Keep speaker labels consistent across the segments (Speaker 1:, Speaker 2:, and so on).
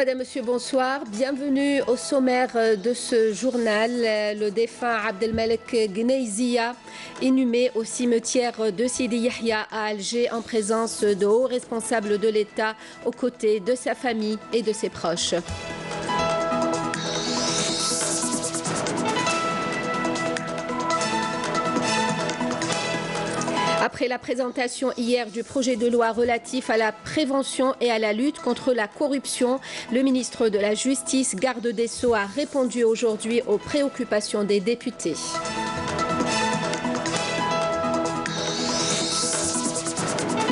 Speaker 1: Madame, Monsieur, bonsoir. Bienvenue au sommaire de ce journal. Le défunt Abdelmalek Gneiziya, inhumé au cimetière de Sidi Yahya à Alger en présence de hauts responsables de l'État aux côtés de sa famille et de ses proches. Après la présentation hier du projet de loi relatif à la prévention et à la lutte contre la corruption, le ministre de la Justice, garde des Sceaux, a répondu aujourd'hui aux préoccupations des députés.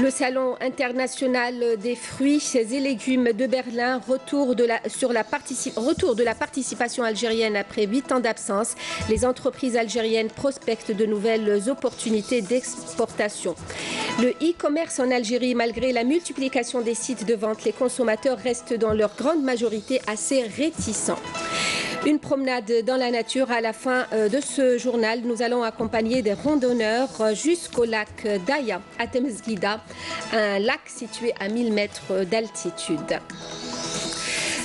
Speaker 1: Le Salon international des fruits et légumes de Berlin, retour de la participation algérienne après 8 ans d'absence. Les entreprises algériennes prospectent de nouvelles opportunités d'exportation. Le e-commerce en Algérie, malgré la multiplication des sites de vente, les consommateurs restent dans leur grande majorité assez réticents. Une promenade dans la nature à la fin de ce journal. Nous allons accompagner des randonneurs jusqu'au lac Daya à Temesguida, un lac situé à 1000 mètres d'altitude.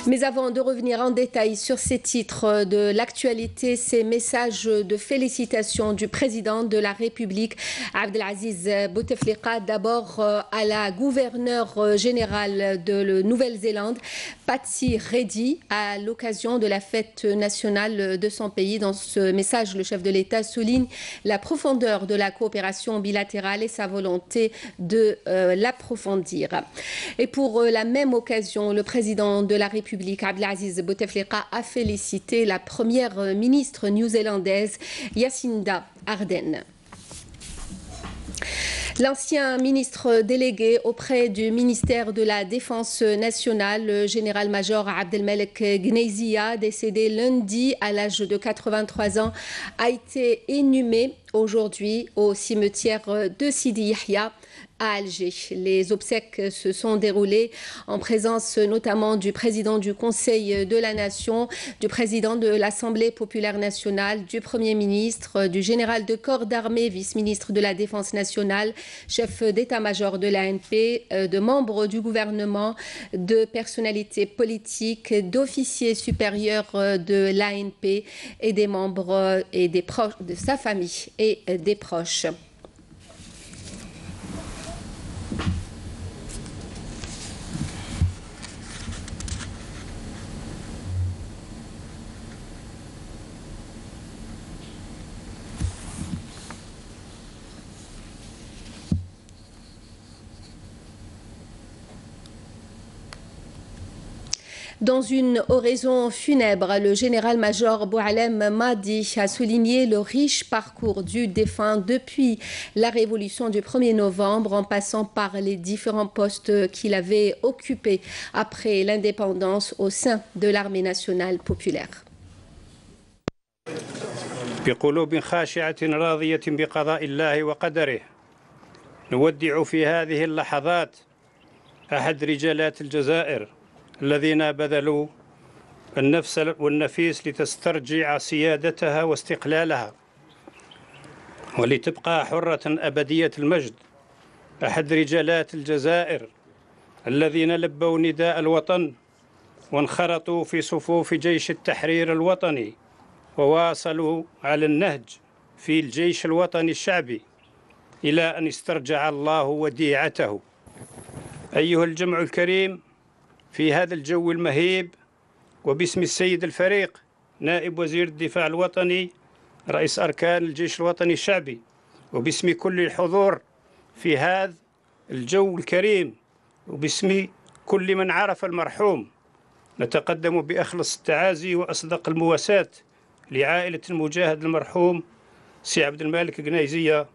Speaker 1: Mais avant de revenir en détail sur ces titres de l'actualité, ces messages de félicitations du président de la République, Abdelaziz Bouteflika, d'abord à la gouverneure générale de Nouvelle-Zélande, Patsy Reddy, à l'occasion de la fête nationale de son pays. Dans ce message, le chef de l'État souligne la profondeur de la coopération bilatérale et sa volonté de l'approfondir. Et pour la même occasion, le président de la République, Abdelaziz Bouteflika, a félicité la première ministre néo-zélandaise Jacinda Ardern. L'ancien ministre délégué auprès du ministère de la Défense nationale, le général-major Abdelmalek Gneiziya, décédé lundi à l'âge de 83 ans, a été inhumé aujourd'hui au cimetière de Sidi Yahya à Alger. Les obsèques se sont déroulées en présence notamment du président du Conseil de la Nation, du président de l'Assemblée populaire nationale, du Premier ministre, du général de corps d'armée, vice-ministre de la Défense nationale, chef d'état-major de l'ANP, de membres du gouvernement, de personnalités politiques, d'officiers supérieurs de l'ANP et des membres et des proches de sa famille et des proches. Dans une oraison funèbre, le général-major Boualem Mahdi a souligné le riche parcours du défunt depuis la révolution du 1er novembre, en passant par les différents postes qu'il avait occupés après l'indépendance au sein de l'armée nationale populaire.
Speaker 2: بقلوب خاشعة راضية بقضاء الله وقدره نودع في هذه اللحظات أحد رجالات الجزائر الذين بذلوا النفس والنفيس لتسترجع سيادتها واستقلالها ولتبقى حرة أبدية المجد. أحد رجالات الجزائر الذين لبوا نداء الوطن وانخرطوا في صفوف جيش التحرير الوطني وواصلوا على النهج في الجيش الوطني الشعبي إلى أن استرجع الله وديعته. أيها الجمع الكريم، في هذا الجو المهيب وباسم السيد الفريق نائب وزير الدفاع الوطني رئيس أركان الجيش الوطني الشعبي، وباسم كل الحضور في هذا الجو الكريم، وباسم كل من عرف المرحوم، نتقدم بأخلص التعازي وأصدق المواساة لعائلة المجاهد المرحوم سي عبدالمالك gneiziya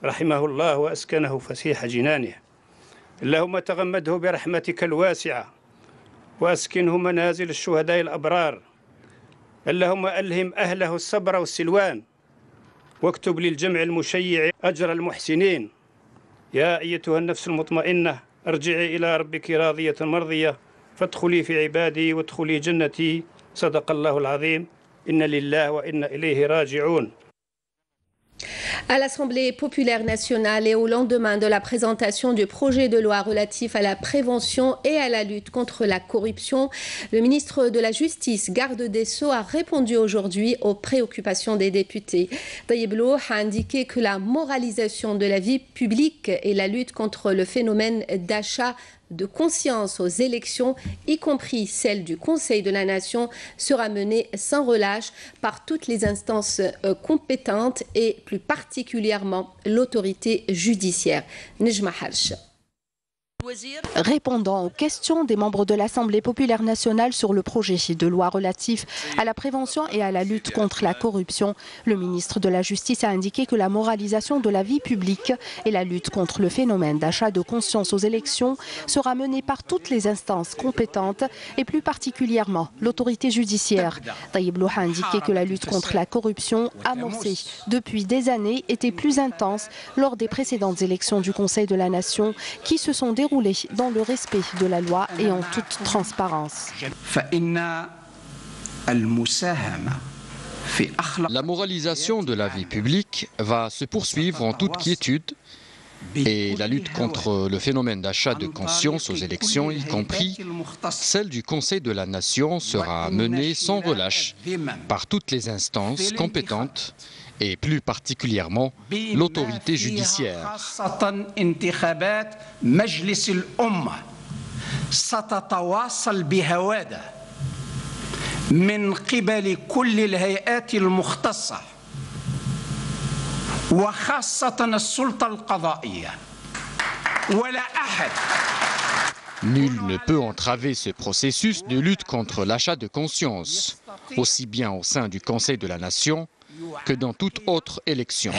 Speaker 2: رحمه الله وأسكنه فسيح جنانه. اللهم تغمده برحمتك الواسعة وأسكنه منازل الشهداء الأبرار. اللهم ألهم أهله الصبر والسلوان واكتب للجمع المشيع أجر المحسنين. يا أيتها النفس المطمئنة ارجعي إلى ربك راضية مرضية فادخلي في عبادي وادخلي جنتي. صدق الله العظيم. إن لله وإنا إليه راجعون.
Speaker 1: À l'Assemblée populaire nationale et au lendemain de la présentation du projet de loi relatif à la prévention et à la lutte contre la corruption, le ministre de la Justice, garde des Sceaux, a répondu aujourd'hui aux préoccupations des députés. Tayyip Louh a indiqué que la moralisation de la vie publique et la lutte contre le phénomène d'achat de conscience aux élections, y compris celle du Conseil de la Nation, sera menée sans relâche par toutes les instances compétentes et plus particulièrement l'autorité judiciaire. Nejma Harch.
Speaker 3: Répondant aux questions des membres de l'Assemblée populaire nationale sur le projet de loi relatif à la prévention et à la lutte contre la corruption, le ministre de la Justice a indiqué que la moralisation de la vie publique et la lutte contre le phénomène d'achat de conscience aux élections sera menée par toutes les instances compétentes et plus particulièrement l'autorité judiciaire. Tayyip Louh a indiqué que la lutte contre la corruption amorcée depuis des années était plus intense lors des précédentes élections du Conseil de la Nation qui se sont déroulées dans le respect de la loi et en toute transparence.
Speaker 4: La moralisation de la vie publique va se poursuivre en toute quiétude et la lutte contre le phénomène d'achat de conscience aux élections, y compris celle du Conseil de la Nation, sera menée sans relâche par toutes les instances compétentes et plus particulièrement l'autorité judiciaire. Nul ne peut entraver ce processus de lutte contre l'achat de conscience, aussi bien au sein du Conseil de la Nation que dans toute autre élection.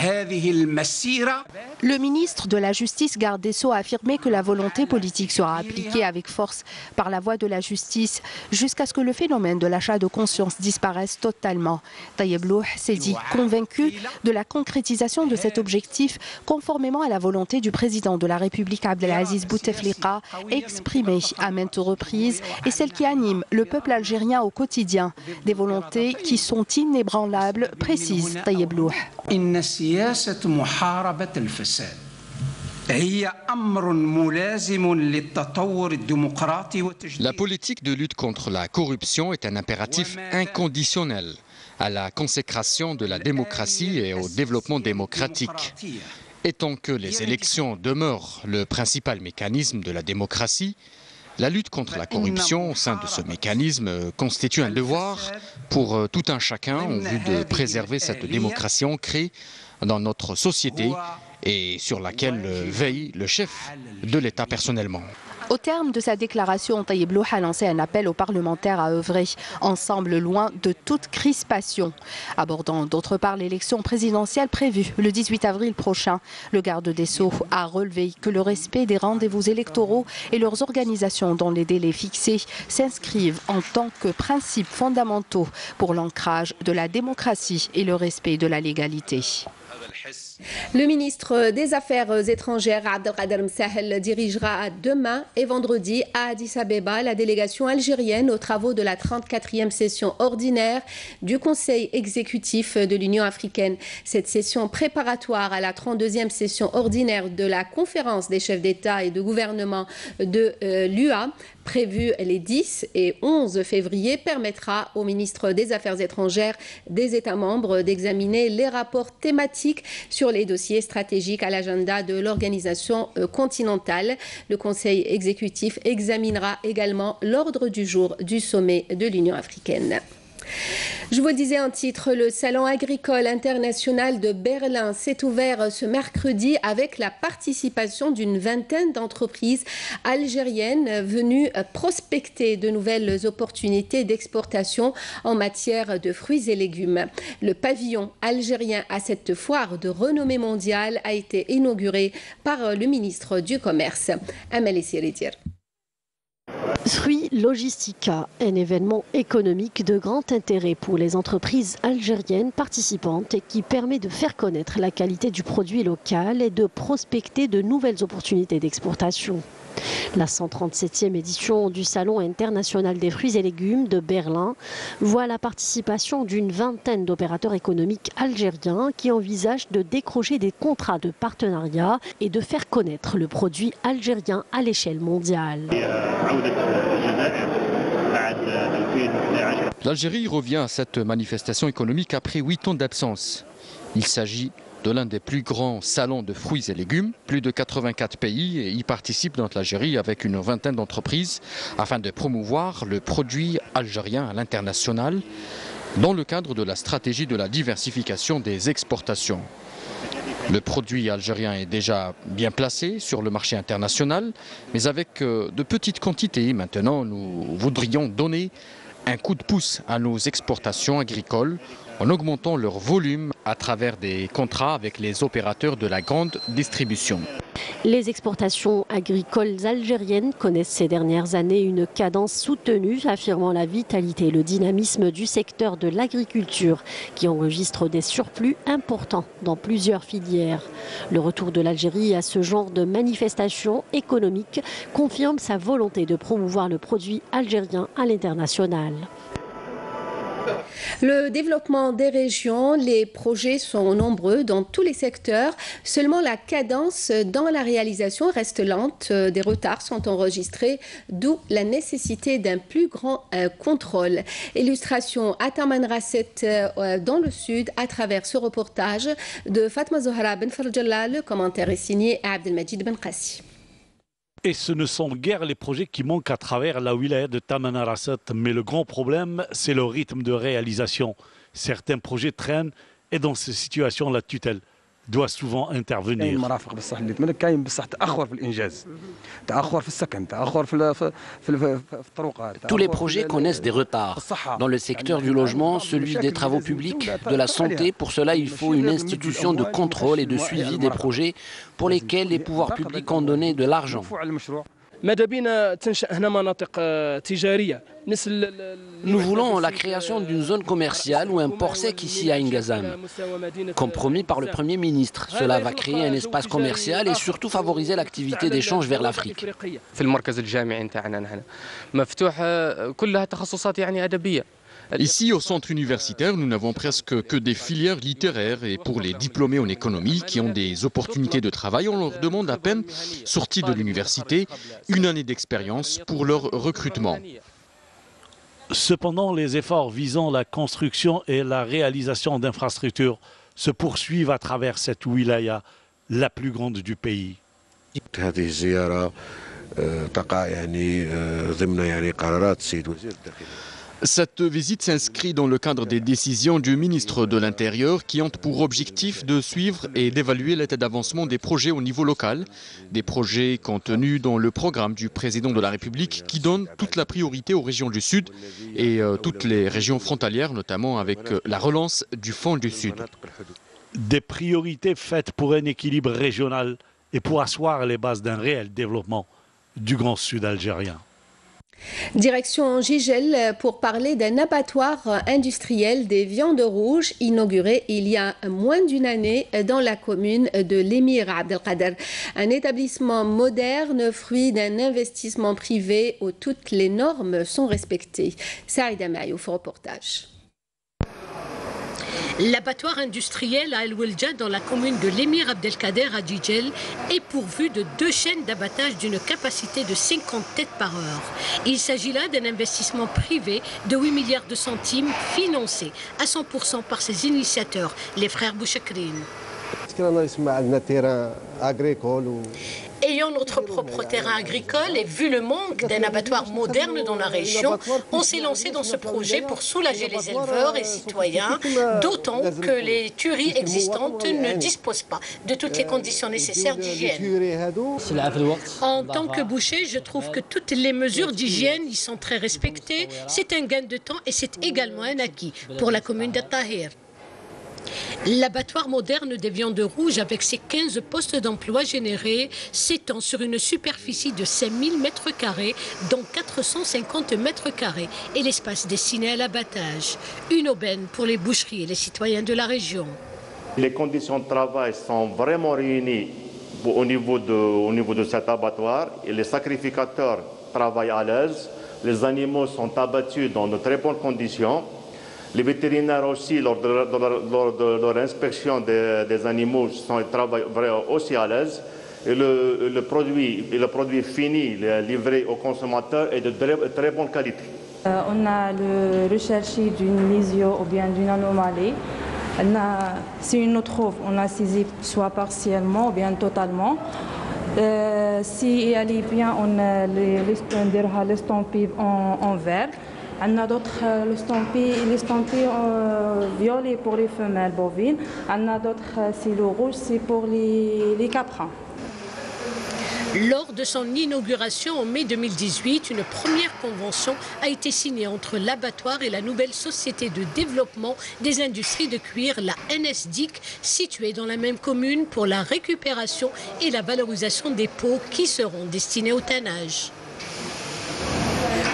Speaker 3: Le ministre de la Justice, garde des Sceaux, a affirmé que la volonté politique sera appliquée avec force par la voie de la justice jusqu'à ce que le phénomène de l'achat de conscience disparaisse totalement. Tayyip Louh s'est dit convaincu de la concrétisation de cet objectif conformément à la volonté du président de la République Abdelaziz Bouteflika exprimée à maintes reprises et celle qui anime le peuple algérien au quotidien. Des volontés qui sont inébranlables, précise Tayyip Louh.
Speaker 4: La politique de lutte contre la corruption est un impératif inconditionnel à la consécration de la démocratie et au développement démocratique. Et tant que les élections demeurent le principal mécanisme de la démocratie, la lutte contre la corruption au sein de ce mécanisme constitue un devoir pour tout un chacun en vue de préserver cette démocratie ancrée dans notre société et sur laquelle veille le chef de l'État personnellement.
Speaker 3: Au terme de sa déclaration, Tayyip Louh a lancé un appel aux parlementaires à œuvrer ensemble loin de toute crispation. Abordant d'autre part l'élection présidentielle prévue le 18 avril prochain, le garde des Sceaux a relevé que le respect des rendez-vous électoraux et leurs organisations dans les délais fixés s'inscrivent en tant que principes fondamentaux pour l'ancrage de la démocratie et le respect de la légalité.
Speaker 1: Le ministre des Affaires étrangères, Abdelkader Msahel, dirigera demain et vendredi à Addis Abeba la délégation algérienne aux travaux de la 34e session ordinaire du Conseil exécutif de l'Union africaine. Cette session préparatoire à la 32e session ordinaire de la conférence des chefs d'État et de gouvernement de l'UA, prévue les 10 et 11 février, permettra au ministre des Affaires étrangères des États membres d'examiner les rapports thématiques sur les dossiers stratégiques à l'agenda de l'organisation continentale. Le Conseil exécutif examinera également l'ordre du jour du sommet de l'Union africaine. Je vous le disais en titre, le Salon agricole international de Berlin s'est ouvert ce mercredi avec la participation d'une vingtaine d'entreprises algériennes venues prospecter de nouvelles opportunités d'exportation en matière de fruits et légumes. Le pavillon algérien à cette foire de renommée mondiale a été inauguré par le ministre du Commerce, Amal Essiridir.
Speaker 5: Fruits Logistica, un événement économique de grand intérêt pour les entreprises algériennes participantes et qui permet de faire connaître la qualité du produit local et de prospecter de nouvelles opportunités d'exportation. La 137e édition du Salon international des fruits et légumes de Berlin voit la participation d'une vingtaine d'opérateurs économiques algériens qui envisagent de décrocher des contrats de partenariat et de faire connaître le produit algérien à l'échelle mondiale.
Speaker 4: L'Algérie revient à cette manifestation économique après 8 ans d'absence. Il s'agit de l'un des plus grands salons de fruits et légumes. Plus de 84 pays y participent dans l'Algérie avec une vingtaine d'entreprises afin de promouvoir le produit algérien à l'international dans le cadre de la stratégie de la diversification des exportations. Le produit algérien est déjà bien placé sur le marché international, mais avec de petites quantités. Maintenant, nous voudrions donner un coup de pouce à nos exportations agricoles en augmentant leur volume à travers des contrats avec les opérateurs de la grande distribution.
Speaker 5: Les exportations agricoles algériennes connaissent ces dernières années une cadence soutenue, affirmant la vitalité et le dynamisme du secteur de l'agriculture, qui enregistre des surplus importants dans plusieurs filières. Le retour de l'Algérie à ce genre de manifestations économiques confirme sa volonté de promouvoir le produit algérien à l'international.
Speaker 1: Le développement des régions, les projets sont nombreux dans tous les secteurs. Seulement la cadence dans la réalisation reste lente. Des retards sont enregistrés, d'où la nécessité d'un plus grand contrôle. Illustration à Tamanrasset dans le sud à travers ce reportage de Fatma Zohra Ben Farjalla. Le commentaire est signé Abdelmajid Ben Qassi.
Speaker 6: Et ce ne sont guère les projets qui manquent à travers la wilaya de Tamanrasset, mais le grand problème, c'est le rythme de réalisation. Certains projets traînent et dans ces situations, la tutelle doit souvent intervenir.
Speaker 7: Tous les projets connaissent des retards. Dans le secteur du logement, celui des travaux publics, de la santé, pour cela il faut une institution de contrôle et de suivi des projets pour lesquels les pouvoirs publics ont donné de l'argent. Nous voulons la création d'une zone commerciale ou un port sec ici à Ngazam. Comme promis par le Premier ministre, cela va créer un espace commercial et surtout favoriser l'activité d'échange vers l'Afrique.
Speaker 4: Ici, au centre universitaire, nous n'avons presque que des filières littéraires et pour les diplômés en économie qui ont des opportunités de travail, on leur demande à peine, sortis de l'université, une année d'expérience pour leur recrutement.
Speaker 6: Cependant, les efforts visant la construction et la réalisation d'infrastructures se poursuivent à travers cette wilaya, la plus grande du pays.
Speaker 4: Cette visite s'inscrit dans le cadre des décisions du ministre de l'Intérieur qui ont pour objectif de suivre et d'évaluer l'état d'avancement des projets au niveau local, des projets contenus dans le programme du président de la République qui donne toute la priorité aux régions du Sud et toutes les régions frontalières, notamment avec la relance du Fonds du Sud.
Speaker 6: Des priorités faites pour un équilibre régional et pour asseoir les bases d'un réel développement du Grand Sud algérien.
Speaker 1: Direction Gigel pour parler d'un abattoir industriel des viandes rouges inauguré il y a moins d'une année dans la commune de l'Émir Abdelkader. Un établissement moderne, fruit d'un investissement privé où toutes les normes sont respectées. Saïda Mayouf, reportage.
Speaker 8: L'abattoir industriel à El Welja dans la commune de l'Émir Abdelkader à Gigel est pourvu de 2 chaînes d'abattage d'une capacité de 50 têtes par heure. Il s'agit là d'un investissement privé de 8 milliards de centimes financé à 100% par ses initiateurs, les frères Bouchakrine. Ayant notre propre terrain agricole et vu le manque d'un abattoir moderne dans la région, on s'est lancé dans ce projet pour soulager les éleveurs et citoyens, d'autant que les tueries existantes ne disposent pas de toutes les conditions nécessaires d'hygiène. En tant que boucher, je trouve que toutes les mesures d'hygiène y sont très respectées. C'est un gain de temps et c'est également un acquis pour la commune d'At-Tahir. L'abattoir moderne des viandes rouges, avec ses 15 postes d'emploi générés, s'étend sur une superficie de 5000 m², dont 450 m², et l'espace destiné à l'abattage. Une aubaine pour les boucheries et les citoyens de la région.
Speaker 9: Les conditions de travail sont vraiment réunies au niveau de cet abattoir et les sacrificateurs travaillent à l'aise. Les animaux sont abattus dans de très bonnes conditions. Les vétérinaires aussi, lors de leur inspection des animaux, travaillent aussi à l'aise. Et le produit fini, livré au consommateur, est de très bonne qualité.
Speaker 10: On a le recherché d'une lésion ou bien d'une anomalie. Si on nous trouve, on a saisi soit partiellement ou bien totalement. Si elle est bien, on a l'estampille en vert. On a d'autres l'estampille violet pour les femelles bovines. On a d'autres, c'est le rouge, c'est pour les caprins.
Speaker 8: Lors de son inauguration en mai 2018, une première convention a été signée entre l'abattoir et la nouvelle société de développement des industries de cuir, la NSDIC, située dans la même commune, pour la récupération et la valorisation des peaux qui seront destinées au tannage.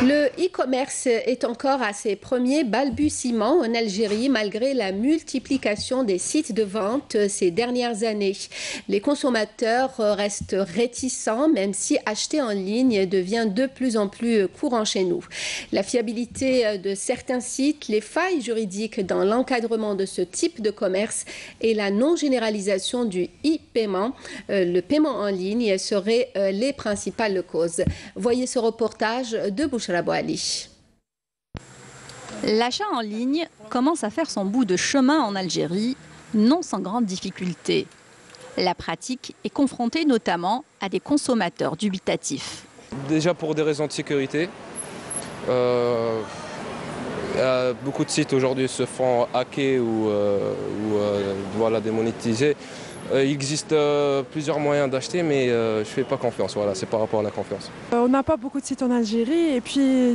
Speaker 1: Le e-commerce est encore à ses premiers balbutiements en Algérie malgré la multiplication des sites de vente ces dernières années. Les consommateurs restent réticents même si acheter en ligne devient de plus en plus courant chez nous. La fiabilité de certains sites, les failles juridiques dans l'encadrement de ce type de commerce et la non-généralisation du e-paiement, le paiement en ligne, seraient les principales causes. Voyez ce reportage de Bouchra Boali.
Speaker 11: L'achat en ligne commence à faire son bout de chemin en Algérie, non sans grande difficulté. La pratique est confrontée notamment à des consommateurs dubitatifs.
Speaker 12: Déjà pour des raisons de sécurité. Beaucoup de sites aujourd'hui se font hacker ou voilà, démonétiser. Il existe plusieurs moyens d'acheter, mais je ne fais pas confiance. Voilà, c'est par rapport à la confiance.
Speaker 13: On n'a pas beaucoup de sites en Algérie et puis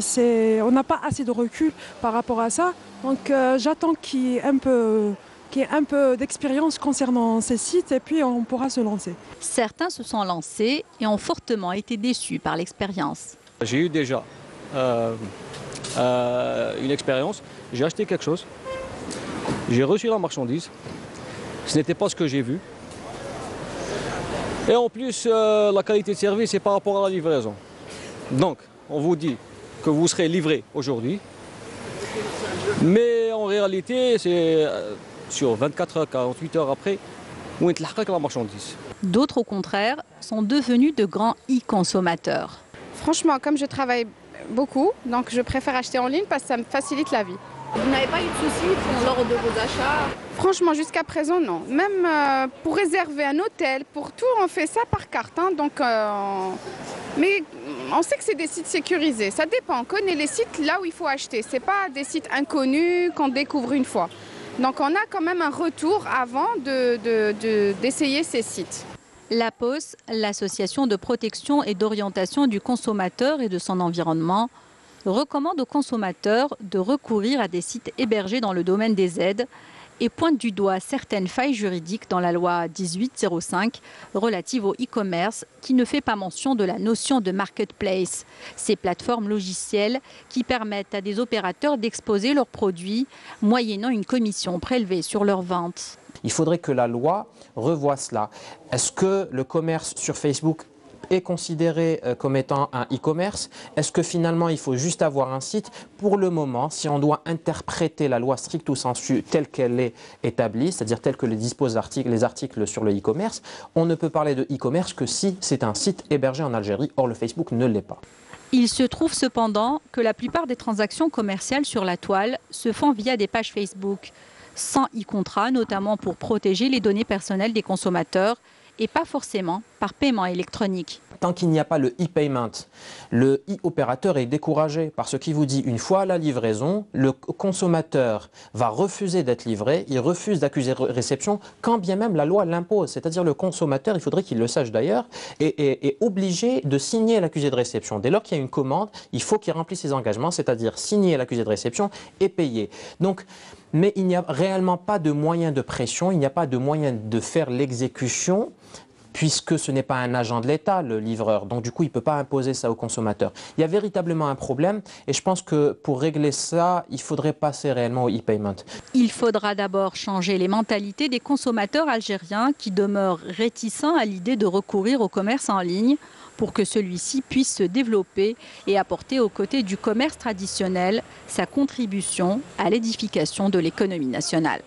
Speaker 13: on n'a pas assez de recul par rapport à ça. Donc j'attends qu'il y ait un peu d'expérience concernant ces sites et puis on pourra se lancer.
Speaker 11: Certains se sont lancés et ont fortement été déçus par l'expérience.
Speaker 14: J'ai eu déjà une expérience, j'ai acheté quelque chose, j'ai reçu la marchandise, ce n'était pas ce que j'ai vu. Et en plus, la qualité de service est par rapport à la livraison. Donc, on vous dit que vous serez livré aujourd'hui, mais en réalité, c'est sur 24 heures, 48 heures après, où est la marchandise.
Speaker 11: D'autres, au contraire, sont devenus de grands e-consommateurs.
Speaker 15: Franchement, comme je travaille beaucoup, donc je préfère acheter en ligne parce que ça me facilite la vie.
Speaker 11: Vous n'avez pas eu de soucis lors de vos achats?
Speaker 15: Franchement, jusqu'à présent, non. Même pour réserver un hôtel, pour tout, on fait ça par carte. Hein, donc, mais on sait que c'est des sites sécurisés. Ça dépend. On connaît les sites là où il faut acheter. Ce n'est pas des sites inconnus qu'on découvre une fois. Donc, on a quand même un retour avant d'essayer ces sites.
Speaker 11: La POS, l'association de protection et d'orientation du consommateur et de son environnement, recommande aux consommateurs de recourir à des sites hébergés dans le domaine des aides et pointe du doigt certaines failles juridiques dans la loi 1805 relative au e-commerce qui ne fait pas mention de la notion de marketplace, ces plateformes logicielles qui permettent à des opérateurs d'exposer leurs produits moyennant une commission prélevée sur leurs ventes.
Speaker 16: Il faudrait que la loi revoie cela. Est-ce que le commerce sur Facebook est considéré comme étant un e-commerce? Est-ce que finalement il faut juste avoir un site? Pour le moment, si on doit interpréter la loi stricto sensu telle qu'elle est établie, c'est-à-dire telle que les disposent les articles sur le e-commerce, on ne peut parler de e-commerce que si c'est un site hébergé en Algérie. Or, le Facebook ne l'est pas.
Speaker 11: Il se trouve cependant que la plupart des transactions commerciales sur la toile se font via des pages Facebook, sans e-contrat, notamment pour protéger les données personnelles des consommateurs, et pas forcément par paiement électronique.
Speaker 16: Tant qu'il n'y a pas le e-payment, le e-opérateur est découragé parce qu'il vous dit une fois à la livraison, le consommateur va refuser d'être livré, il refuse d'accuser réception quand bien même la loi l'impose. C'est-à-dire le consommateur, il faudrait qu'il le sache d'ailleurs, est obligé de signer l'accusé de réception. Dès lors qu'il y a une commande, il faut qu'il remplisse ses engagements, c'est-à-dire signer l'accusé de réception et payer. Donc, mais il n'y a réellement pas de moyen de pression, il n'y a pas de moyen de faire l'exécution, puisque ce n'est pas un agent de l'État, le livreur. Donc du coup, il ne peut pas imposer ça aux consommateurs. Il y a véritablement un problème et je pense que pour régler ça, il faudrait passer réellement au e-payment.
Speaker 11: Il faudra d'abord changer les mentalités des consommateurs algériens qui demeurent réticents à l'idée de recourir au commerce en ligne pour que celui-ci puisse se développer et apporter aux côtés du commerce traditionnel sa contribution à l'édification de l'économie nationale.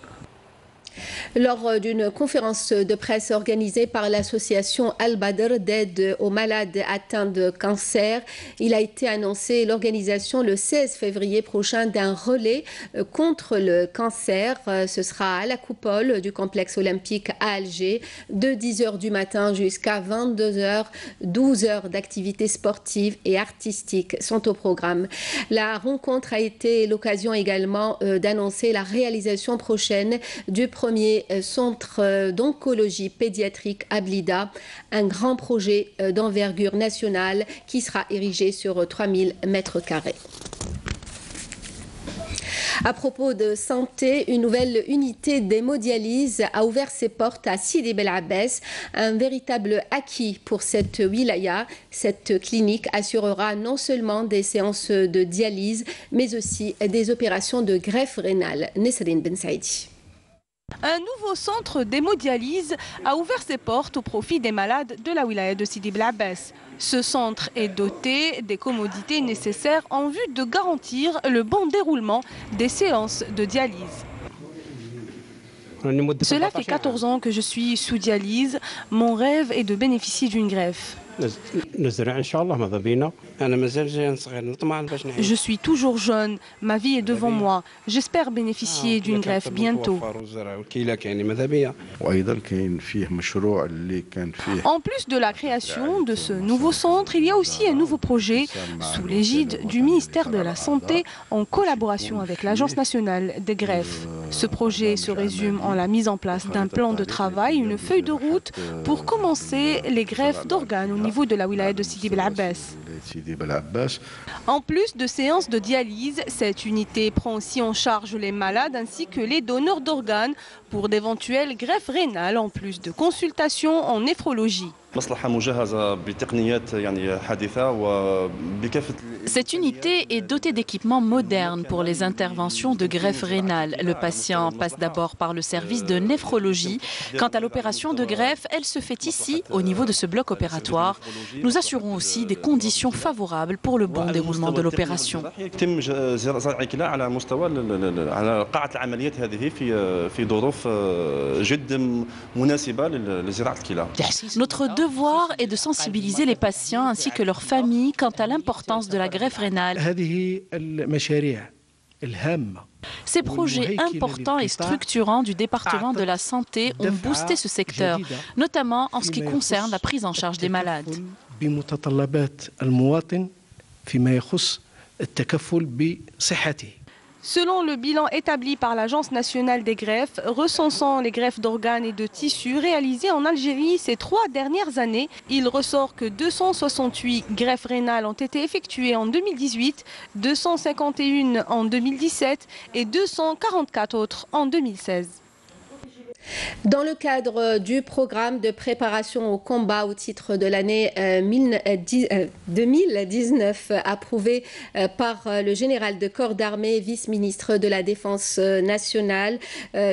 Speaker 1: Lors d'une conférence de presse organisée par l'association Al-Badr d'aide aux malades atteints de cancer, il a été annoncé l'organisation le 16 février prochain d'un relais contre le cancer. Ce sera à la coupole du complexe olympique à Alger de 10h du matin jusqu'à 22h. 12 heures d'activités sportives et artistiques sont au programme. La rencontre a été l'occasion également d'annoncer la réalisation prochaine du premier centre d'oncologie pédiatrique à Blida, un grand projet d'envergure nationale qui sera érigé sur 3000 mètres carrés. À propos de santé, une nouvelle unité d'hémodialyse a ouvert ses portes à Sidi Bel Abbès, un véritable acquis pour cette wilaya. Cette clinique assurera non seulement des séances de dialyse, mais aussi des opérations de greffe rénale. Nesrine Ben Saïdi.
Speaker 17: Un nouveau centre d'hémodialyse a ouvert ses portes au profit des malades de la wilaya de Sidi Bel Abbès. Ce centre est doté des commodités nécessaires en vue de garantir le bon déroulement des séances de dialyse. Cela fait 14 ans que je suis sous dialyse. Mon rêve est de bénéficier d'une greffe. Je suis toujours jeune, ma vie est devant moi. J'espère bénéficier d'une greffe bientôt. En plus de la création de ce nouveau centre, il y a aussi un nouveau projet sous l'égide du ministère de la Santé en collaboration avec l'Agence nationale des greffes. Ce projet se résume en la mise en place d'un plan de travail, une feuille de route pour commencer les greffes d'organes au niveau de la wilaya de Sidi Bel Abbès. En plus de séances de dialyse, cette unité prend aussi en charge les malades ainsi que les donneurs d'organes pour d'éventuelles greffes rénales en plus de consultations en néphrologie.
Speaker 18: Cette unité est dotée d'équipements modernes pour les interventions de greffe rénale. Le patient passe d'abord par le service de néphrologie. Quant à l'opération de greffe, elle se fait ici, au niveau de ce bloc opératoire. Nous assurons aussi des conditions favorables pour le bon déroulement de l'opération. Notre devoir est de sensibiliser les patients ainsi que leurs familles quant à l'importance de la greffe rénale. Ces projets importants et structurants du département de la santé ont boosté ce secteur, notamment en ce qui concerne la prise en charge des malades.
Speaker 17: Selon le bilan établi par l'Agence nationale des greffes, recensant les greffes d'organes et de tissus réalisées en Algérie ces 3 dernières années, il ressort que 268 greffes rénales ont été effectuées en 2018, 251 en 2017 et 244 autres en 2016.
Speaker 1: Dans le cadre du programme de préparation au combat au titre de l'année 2019 approuvé par le général de corps d'armée, vice-ministre de la Défense nationale,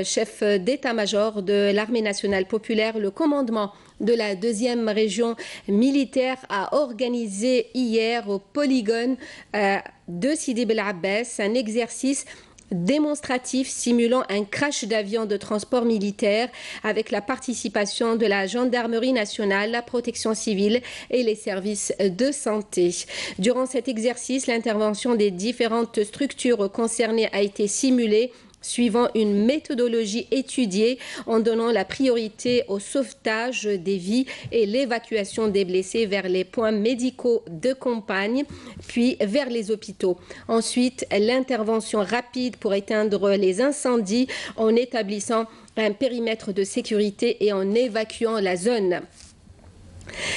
Speaker 1: chef d'état-major de l'armée nationale populaire, le commandement de la 2e région militaire a organisé hier au polygone de Sidi Bel Abbès un exercice démonstratif simulant un crash d'avion de transport militaire avec la participation de la gendarmerie nationale, la protection civile et les services de santé. Durant cet exercice, l'intervention des différentes structures concernées a été simulée suivant une méthodologie étudiée en donnant la priorité au sauvetage des vies et l'évacuation des blessés vers les points médicaux de campagne, puis vers les hôpitaux. Ensuite, l'intervention rapide pour éteindre les incendies en établissant un périmètre de sécurité et en évacuant la zone.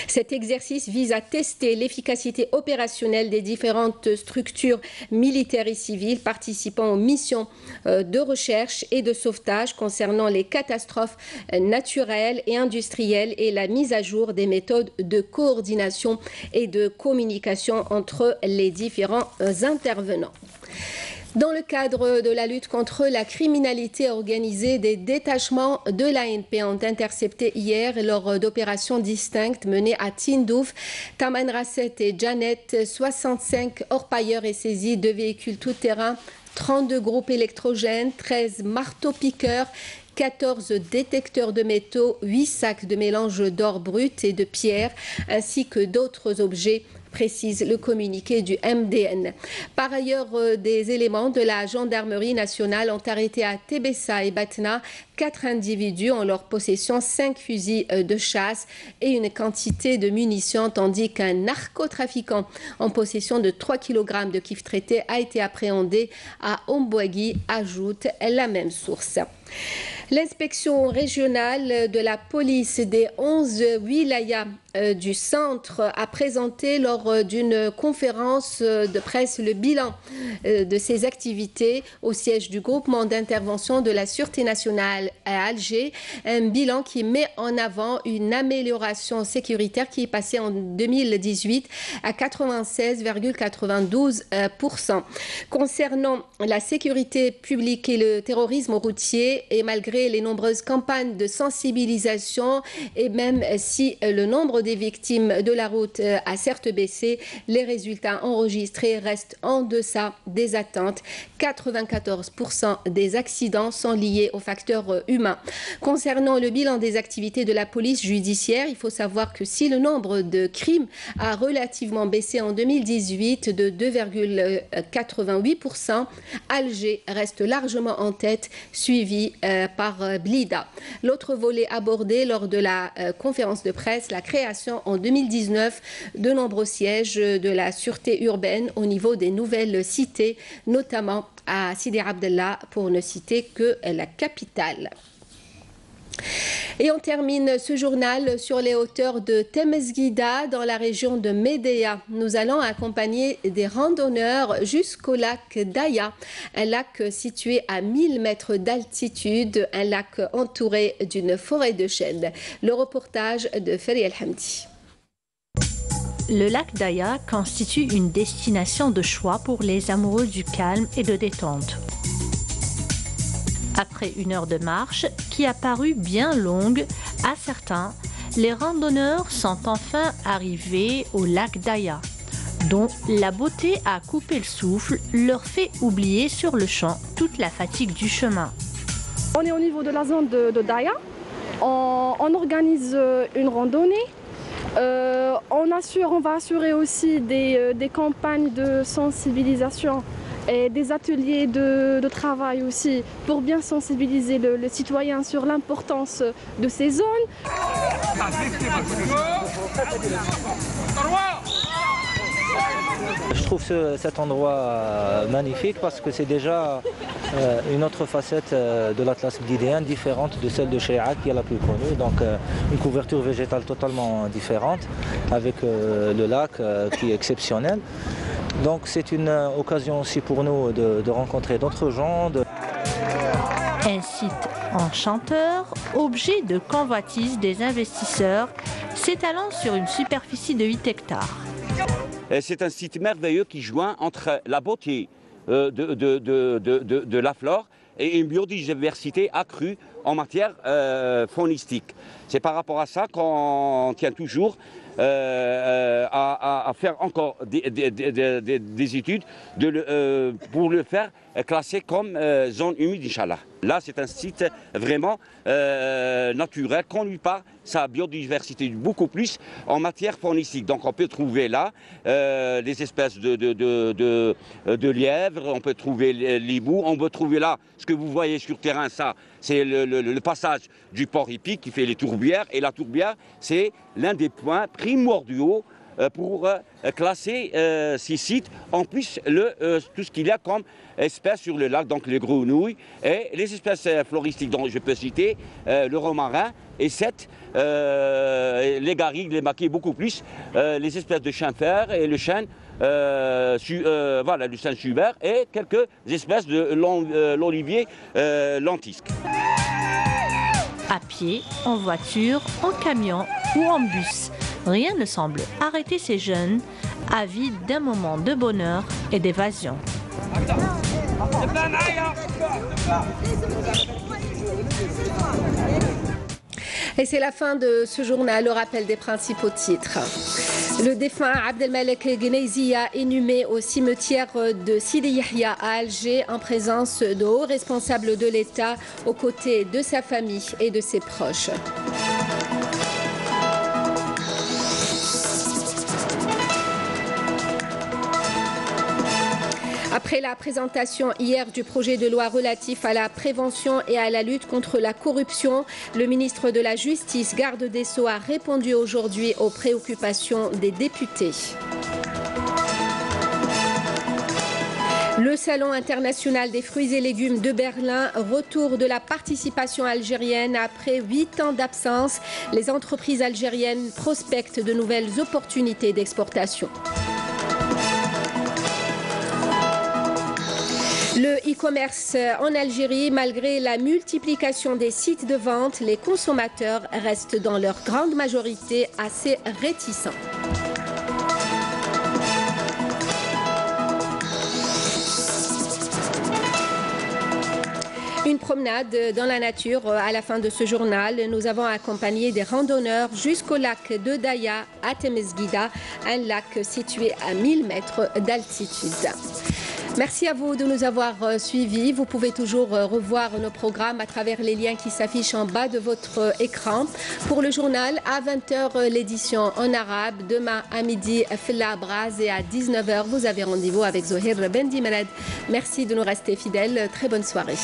Speaker 1: Cet exercice vise à tester l'efficacité opérationnelle des différentes structures militaires et civiles participant aux missions de recherche et de sauvetage concernant les catastrophes naturelles et industrielles et la mise à jour des méthodes de coordination et de communication entre les différents intervenants. Dans le cadre de la lutte contre la criminalité organisée, des détachements de l'ANP ont intercepté hier lors d'opérations distinctes menées à Tindouf, Tamanrasset et Janet. 65 orpailleurs et saisis, 2 véhicules tout-terrain, 32 groupes électrogènes, 13 marteaux-piqueurs, 14 détecteurs de métaux, 8 sacs de mélange d'or brut et de pierre, ainsi que d'autres objets, précise le communiqué du MDN. Par ailleurs, des éléments de la gendarmerie nationale ont arrêté à Tébessa et Batna 4 individus en leur possession 5 fusils de chasse et une quantité de munitions, tandis qu'un narcotrafiquant en possession de 3 kg de kif traité a été appréhendé à Ombouagui, ajoute la même source. L'inspection régionale de la police des 11 wilayas du centre a présenté lors d'une conférence de presse le bilan de ses activités au siège du groupement d'intervention de la Sûreté nationale à Alger. Un bilan qui met en avant une amélioration sécuritaire qui est passée en 2018 à 96,92%. Concernant la sécurité publique et le terrorisme routier, et malgré les nombreuses campagnes de sensibilisation et même si le nombre des victimes de la route a certes baissé, les résultats enregistrés restent en deçà des attentes. 94% des accidents sont liés aux facteurs humains. Concernant le bilan des activités de la police judiciaire, il faut savoir que si le nombre de crimes a relativement baissé en 2018 de 2,88%, Alger reste largement en tête, suivi par Blida. L'autre volet abordé lors de la conférence de presse, la création en 2019 de nombreux sièges de la sûreté urbaine au niveau des nouvelles cités, notamment à Sidi Abdellah, pour ne citer que la capitale. Et on termine ce journal sur les hauteurs de Temesguida, dans la région de Médéa. Nous allons accompagner des randonneurs jusqu'au lac Daya, un lac situé à 1000 mètres d'altitude, un lac entouré d'une forêt de chênes. Le reportage de Feri El Hamdi.
Speaker 19: Le lac Daya constitue une destination de choix pour les amoureux du calme et de détente. Après une heure de marche, qui a paru bien longue à certains, les randonneurs sont enfin arrivés au lac Daya, dont la beauté à couper le souffle leur fait oublier sur le champ toute la fatigue du chemin.
Speaker 20: On est au niveau de la zone de Daya, on organise une randonnée. On va assurer aussi des campagnes de sensibilisation et des ateliers de travail aussi pour bien sensibiliser le citoyen sur l'importance de ces zones.
Speaker 21: Je trouve cet endroit magnifique parce que c'est déjà une autre facette de l'Atlas guidéen, différente de celle de Cheia qui est la plus connue. Donc une couverture végétale totalement différente avec le lac qui est exceptionnel. Donc c'est une occasion aussi pour nous de rencontrer d'autres gens.
Speaker 19: Un site enchanteur, objet de convoitise des investisseurs, s'étalant sur une superficie de 8 hectares.
Speaker 22: C'est un site merveilleux qui joint entre la beauté de la flore et une biodiversité accrue en matière faunistique. C'est par rapport à ça qu'on tient toujours à faire encore des études pour le faire classer comme zone humide, Inch'Allah. Là, c'est un site vraiment naturel, connu par sa biodiversité beaucoup plus en matière faunistique. Donc on peut trouver là les espèces de lièvres, on peut trouver l'hibou, on peut trouver là ce que vous voyez sur terrain, ça c'est le passage du port hippique qui fait les tourbières. Et la tourbière, c'est l'un des points primordiaux pour classer ces sites, en plus tout ce qu'il y a comme espèces sur le lac, donc les grenouilles et les espèces floristiques dont je peux citer le romarin et les garrigues, les maquis, beaucoup plus, les espèces de chêne-fer et le chêne, voilà, le chêne subert et quelques espèces de l'olivier lentisque.
Speaker 19: À pied, en voiture, en camion ou en bus, rien ne semble arrêter ces jeunes avides d'un moment de bonheur et d'évasion.
Speaker 1: Et c'est la fin de ce journal, le rappel des principaux titres. Le défunt Abdelmalek Gnezia est inhumé au cimetière de Sidi Yahya à Alger en présence de hauts responsables de l'État aux côtés de sa famille et de ses proches. Après la présentation hier du projet de loi relatif à la prévention et à la lutte contre la corruption, le ministre de la Justice, garde des Sceaux, a répondu aujourd'hui aux préoccupations des députés. Le Salon international des fruits et légumes de Berlin, retour de la participation algérienne après 8 ans d'absence. Les entreprises algériennes prospectent de nouvelles opportunités d'exportation. Le e-commerce en Algérie, malgré la multiplication des sites de vente, les consommateurs restent dans leur grande majorité assez réticents. Une promenade dans la nature à la fin de ce journal. Nous avons accompagné des randonneurs jusqu'au lac de Daya à Temesguida, un lac situé à 1000 mètres d'altitude. Merci à vous de nous avoir suivis. Vous pouvez toujours revoir nos programmes à travers les liens qui s'affichent en bas de votre écran. Pour le journal, à 20h, l'édition en arabe. Demain à midi, Filla Braz, et à 19h, vous avez rendez-vous avec Zohir Bendimeled. Merci de nous rester fidèles. Très bonne soirée.